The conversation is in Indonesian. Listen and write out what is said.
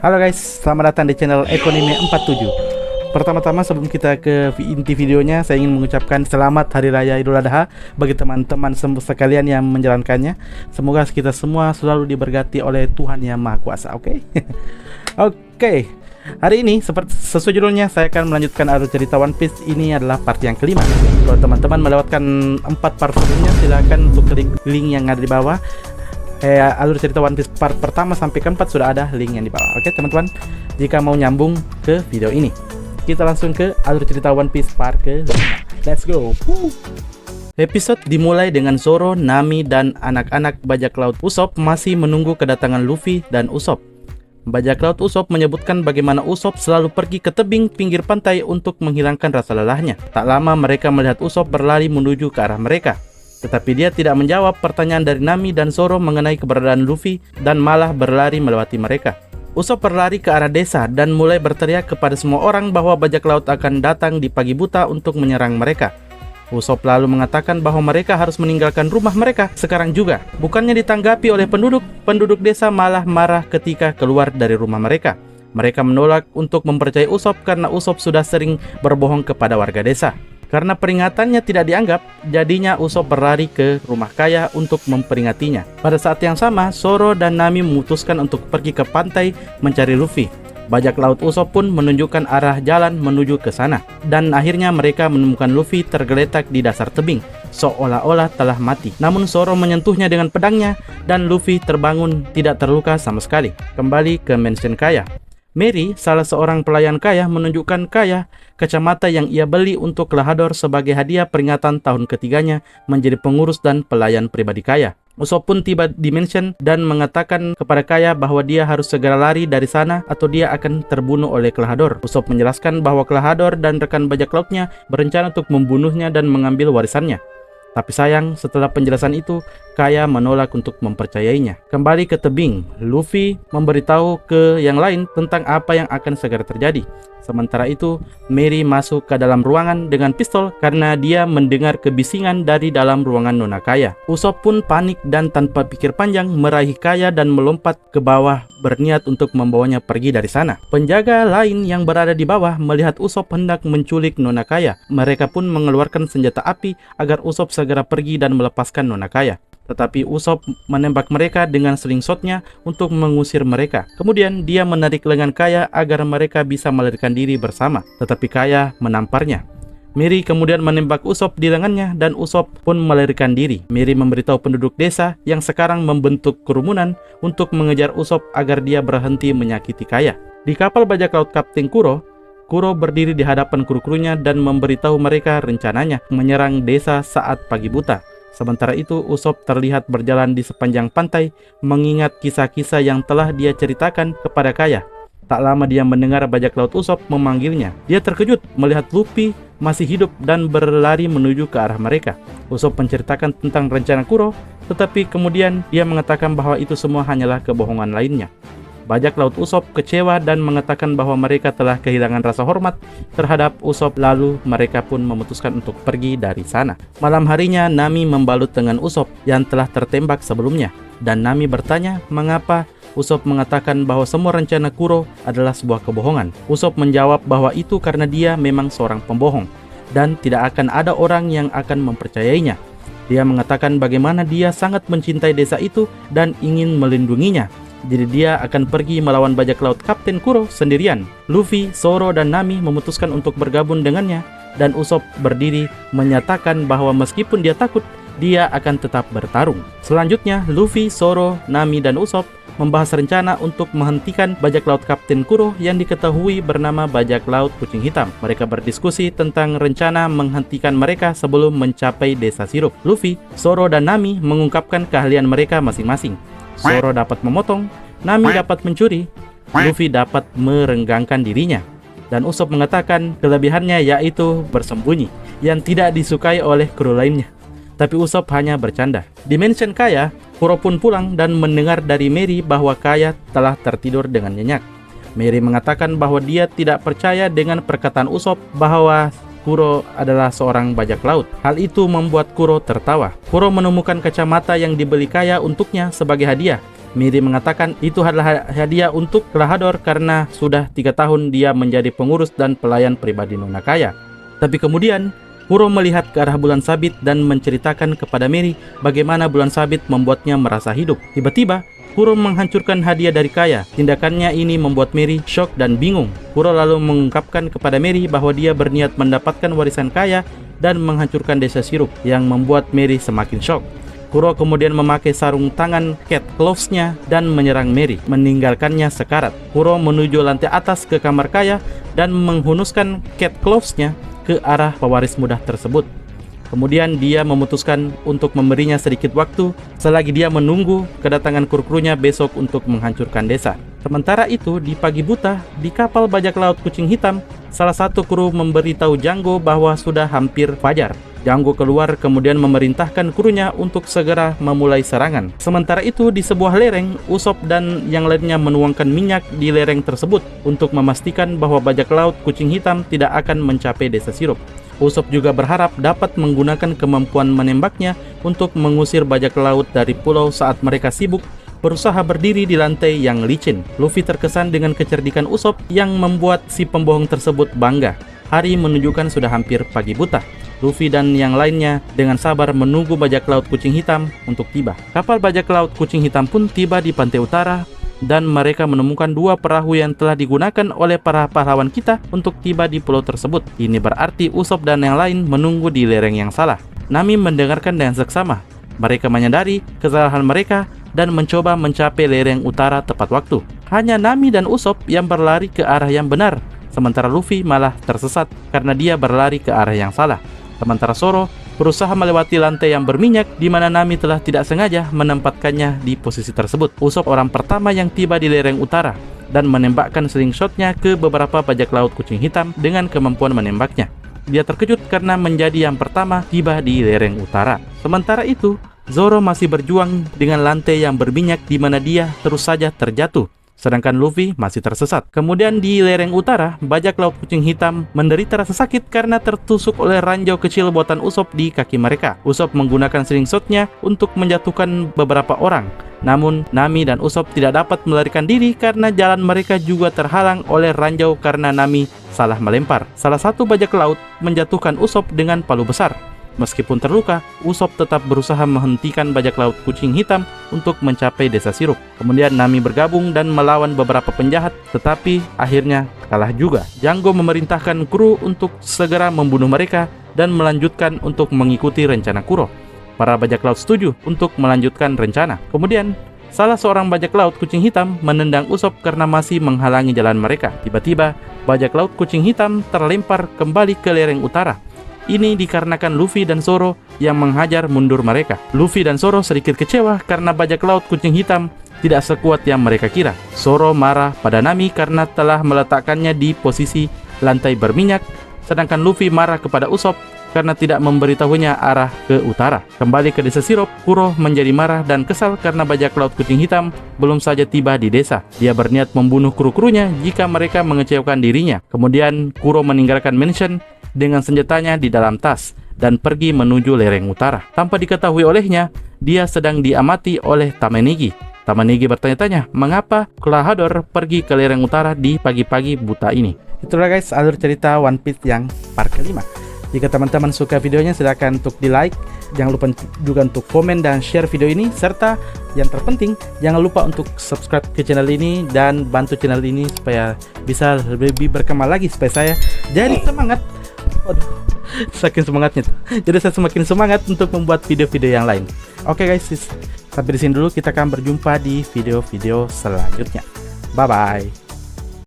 Halo guys, selamat datang di channel Ekonomi 47. Pertama-tama sebelum kita ke inti videonya, saya ingin mengucapkan selamat Hari Raya Idul Adha bagi teman-teman sekalian yang menjalankannya. Semoga kita semua selalu diberkati oleh Tuhan Yang Maha Kuasa, oke? Oke. Hari ini sesuai judulnya, saya akan melanjutkan alur cerita One Piece. Ini adalah part yang kelima. Kalau teman-teman melewatkan 4 part sebelumnya, silakan untuk klik link yang ada di bawah. Alur cerita One Piece part pertama sampai keempat sudah ada link yang di bawah. Oke teman-teman, jika mau nyambung ke video ini, kita langsung ke alur cerita One Piece part ke 5. Let's go. Episode dimulai dengan Zoro, Nami, dan anak-anak bajak laut Usopp masih menunggu kedatangan Luffy dan Usopp. Bajak laut Usopp menyebutkan bagaimana Usopp selalu pergi ke tebing pinggir pantai untuk menghilangkan rasa lelahnya. Tak lama mereka melihat Usopp berlari menuju ke arah mereka. Tetapi dia tidak menjawab pertanyaan dari Nami dan Zoro mengenai keberadaan Luffy dan malah berlari melewati mereka. Usopp berlari ke arah desa dan mulai berteriak kepada semua orang bahwa bajak laut akan datang di pagi buta untuk menyerang mereka. Usopp lalu mengatakan bahwa mereka harus meninggalkan rumah mereka sekarang juga. Bukannya ditanggapi oleh penduduk desa malah marah ketika keluar dari rumah mereka. Mereka menolak untuk mempercayai Usopp karena Usopp sudah sering berbohong kepada warga desa. Karena peringatannya tidak dianggap, jadinya Usopp berlari ke rumah kaya untuk memperingatinya. Pada saat yang sama, Zoro dan Nami memutuskan untuk pergi ke pantai mencari Luffy. Bajak laut Usopp pun menunjukkan arah jalan menuju ke sana. Dan akhirnya mereka menemukan Luffy tergeletak di dasar tebing, seolah-olah telah mati. Namun Zoro menyentuhnya dengan pedangnya dan Luffy terbangun tidak terluka sama sekali. Kembali ke mansion kaya. Mary, salah seorang pelayan kaya, menunjukkan Kaya kacamata yang ia beli untuk Klahadore sebagai hadiah peringatan tahun ketiganya menjadi pengurus dan pelayan pribadi Kaya. Usopp pun tiba di mansion dan mengatakan kepada Kaya bahwa dia harus segera lari dari sana atau dia akan terbunuh oleh Klahadore. Usopp menjelaskan bahwa Klahadore dan rekan bajak lautnya berencana untuk membunuhnya dan mengambil warisannya. Tapi sayang, setelah penjelasan itu, Kaya menolak untuk mempercayainya. Kembali ke tebing, Luffy memberitahu ke yang lain tentang apa yang akan segera terjadi. Sementara itu, Mary masuk ke dalam ruangan dengan pistol karena dia mendengar kebisingan dari dalam ruangan Nona Kaya. Usopp pun panik dan tanpa pikir panjang meraih Kaya dan melompat ke bawah berniat untuk membawanya pergi dari sana. Penjaga lain yang berada di bawah melihat Usopp hendak menculik Nona Kaya. Mereka pun mengeluarkan senjata api agar Usopp segera pergi dan melepaskan Nona Kaya. Tetapi Usopp menembak mereka dengan slingshotnya untuk mengusir mereka. Kemudian dia menarik lengan Kaya agar mereka bisa melarikan diri bersama. Tetapi Kaya menamparnya. Mary kemudian menembak Usopp di lengannya dan Usopp pun melarikan diri. Mary memberitahu penduduk desa yang sekarang membentuk kerumunan untuk mengejar Usopp agar dia berhenti menyakiti Kaya. Di kapal bajak laut Kapten Kuro berdiri di hadapan kru-krunya dan memberitahu mereka rencananya menyerang desa saat pagi buta. Sementara itu, Usopp terlihat berjalan di sepanjang pantai, mengingat kisah-kisah yang telah dia ceritakan kepada Kaya. Tak lama dia mendengar bajak laut Usopp memanggilnya. Dia terkejut melihat Luffy masih hidup dan berlari menuju ke arah mereka. Usopp menceritakan tentang rencana Kuro, tetapi kemudian dia mengatakan bahwa itu semua hanyalah kebohongan lainnya. Bajak laut Usopp kecewa dan mengatakan bahwa mereka telah kehilangan rasa hormat terhadap Usopp, lalu mereka pun memutuskan untuk pergi dari sana. Malam harinya, Nami membalut dengan Usopp yang telah tertembak sebelumnya, dan Nami bertanya mengapa Usopp mengatakan bahwa semua rencana Kuro adalah sebuah kebohongan. Usopp menjawab bahwa itu karena dia memang seorang pembohong dan tidak akan ada orang yang akan mempercayainya. Dia mengatakan bagaimana dia sangat mencintai desa itu dan ingin melindunginya. Jadi dia akan pergi melawan bajak laut Kapten Kuro sendirian. Luffy, Zoro, dan Nami memutuskan untuk bergabung dengannya, dan Usopp berdiri menyatakan bahwa meskipun dia takut, dia akan tetap bertarung. Selanjutnya, Luffy, Zoro, Nami, dan Usopp membahas rencana untuk menghentikan bajak laut Kapten Kuro yang diketahui bernama bajak laut kucing hitam. Mereka berdiskusi tentang rencana menghentikan mereka sebelum mencapai desa sirup. Luffy, Zoro, dan Nami mengungkapkan keahlian mereka masing-masing. Zoro dapat memotong, Nami dapat mencuri, Luffy dapat merenggangkan dirinya, dan Usopp mengatakan kelebihannya yaitu bersembunyi yang tidak disukai oleh kru lainnya. Tapi Usopp hanya bercanda. Di mansion Kaya, Kuro pun pulang dan mendengar dari Mary bahwa Kaya telah tertidur dengan nyenyak. Mary mengatakan bahwa dia tidak percaya dengan perkataan Usopp bahwa Kuro adalah seorang bajak laut. Hal itu membuat Kuro tertawa. Kuro menemukan kacamata yang dibeli Kaya untuknya sebagai hadiah Miri mengatakan itu adalah hadiah untuk Klahadore karena sudah 3 tahun dia menjadi pengurus dan pelayan pribadi Nona Kaya. Tapi kemudian Kuro melihat ke arah bulan sabit dan menceritakan kepada Miri bagaimana bulan sabit membuatnya merasa hidup. Tiba-tiba Kuro menghancurkan hadiah dari Kaya. Tindakannya ini membuat Miri shock dan bingung. Kuro lalu mengungkapkan kepada Miri bahwa dia berniat mendapatkan warisan Kaya dan menghancurkan desa sirup, yang membuat Miri semakin shock. Kuro kemudian memakai sarung tangan Cat Claws-nya dan menyerang Miri, meninggalkannya sekarat. Kuro menuju lantai atas ke kamar Kaya dan menghunuskan Cat Claws-nya ke arah pewaris muda tersebut. Kemudian dia memutuskan untuk memberinya sedikit waktu selagi dia menunggu kedatangan kru-krunya besok untuk menghancurkan desa. Sementara itu, di pagi buta, di kapal bajak laut kucing hitam, salah satu kru memberitahu Django bahwa sudah hampir fajar. Django keluar kemudian memerintahkan krunya untuk segera memulai serangan. Sementara itu, di sebuah lereng, Usopp dan yang lainnya menuangkan minyak di lereng tersebut untuk memastikan bahwa bajak laut kucing hitam tidak akan mencapai desa sirup. Usopp juga berharap dapat menggunakan kemampuan menembaknya untuk mengusir bajak laut dari pulau saat mereka sibuk berusaha berdiri di lantai yang licin. Luffy terkesan dengan kecerdikan Usopp yang membuat si pembohong tersebut bangga. Hari menunjukkan sudah hampir pagi buta. Luffy dan yang lainnya dengan sabar menunggu bajak laut kucing hitam untuk tiba. Kapal bajak laut kucing hitam pun tiba di pantai utara, dan mereka menemukan 2 perahu yang telah digunakan oleh para pahlawan kita untuk tiba di pulau tersebut. Ini berarti Usopp dan yang lain menunggu di lereng yang salah. Nami mendengarkan dengan seksama. Mereka menyadari kesalahan mereka dan mencoba mencapai lereng utara tepat waktu. Hanya Nami dan Usopp yang berlari ke arah yang benar, sementara Luffy malah tersesat karena dia berlari ke arah yang salah. Sementara Zoro berusaha melewati lantai yang berminyak di mana Nami telah tidak sengaja menempatkannya di posisi tersebut. Usopp orang pertama yang tiba di lereng utara dan menembakkan slingshotnya ke beberapa bajak laut kucing hitam dengan kemampuan menembaknya. Dia terkejut karena menjadi yang pertama tiba di lereng utara. Sementara itu, Zoro masih berjuang dengan lantai yang berminyak di mana dia terus saja terjatuh, sedangkan Luffy masih tersesat. Kemudian di lereng utara, bajak laut kucing hitam menderita rasa sakit karena tertusuk oleh ranjau kecil buatan Usopp di kaki mereka. Usopp menggunakan slingshotnya untuk menjatuhkan beberapa orang. Namun, Nami dan Usopp tidak dapat melarikan diri karena jalan mereka juga terhalang oleh ranjau karena Nami salah melempar. Salah satu bajak laut menjatuhkan Usopp dengan palu besar. Meskipun terluka, Usopp tetap berusaha menghentikan bajak laut kucing hitam untuk mencapai desa sirup. Kemudian Nami bergabung dan melawan beberapa penjahat, tetapi akhirnya kalah juga. Django memerintahkan kru untuk segera membunuh mereka dan melanjutkan untuk mengikuti rencana Kuro. Para bajak laut setuju untuk melanjutkan rencana. Kemudian, salah seorang bajak laut kucing hitam menendang Usopp karena masih menghalangi jalan mereka. Tiba-tiba, bajak laut kucing hitam terlempar kembali ke lereng utara. Ini dikarenakan Luffy dan Zoro yang menghajar mundur mereka. Luffy dan Zoro sedikit kecewa karena bajak laut kucing hitam tidak sekuat yang mereka kira. Zoro marah pada Nami karena telah meletakkannya di posisi lantai berminyak, sedangkan Luffy marah kepada Usopp karena tidak memberitahunya arah ke utara. Kembali ke desa sirup, Kuro menjadi marah dan kesal karena bajak laut kucing hitam belum saja tiba di desa. Dia berniat membunuh kru-krunya jika mereka mengecewakan dirinya. Kemudian Kuro meninggalkan mansion dengan senjatanya di dalam tas dan pergi menuju lereng utara. Tanpa diketahui olehnya, dia sedang diamati oleh Tamenegi. Tamenegi bertanya-tanya mengapa Klahadore pergi ke lereng utara di pagi-pagi buta ini. Itulah guys alur cerita One Piece yang part kelima. Jika teman-teman suka videonya, silahkan untuk di like. Jangan lupa juga untuk komen dan share video ini. Serta yang terpenting, jangan lupa untuk subscribe ke channel ini dan bantu channel ini supaya bisa lebih berkembang lagi, supaya saya jadi semangat. Waduh, saking semangatnya tuh. Jadi saya semakin semangat untuk membuat video-video yang lain. Oke guys, sampai di sini dulu. Kita akan berjumpa di video-video selanjutnya. Bye bye.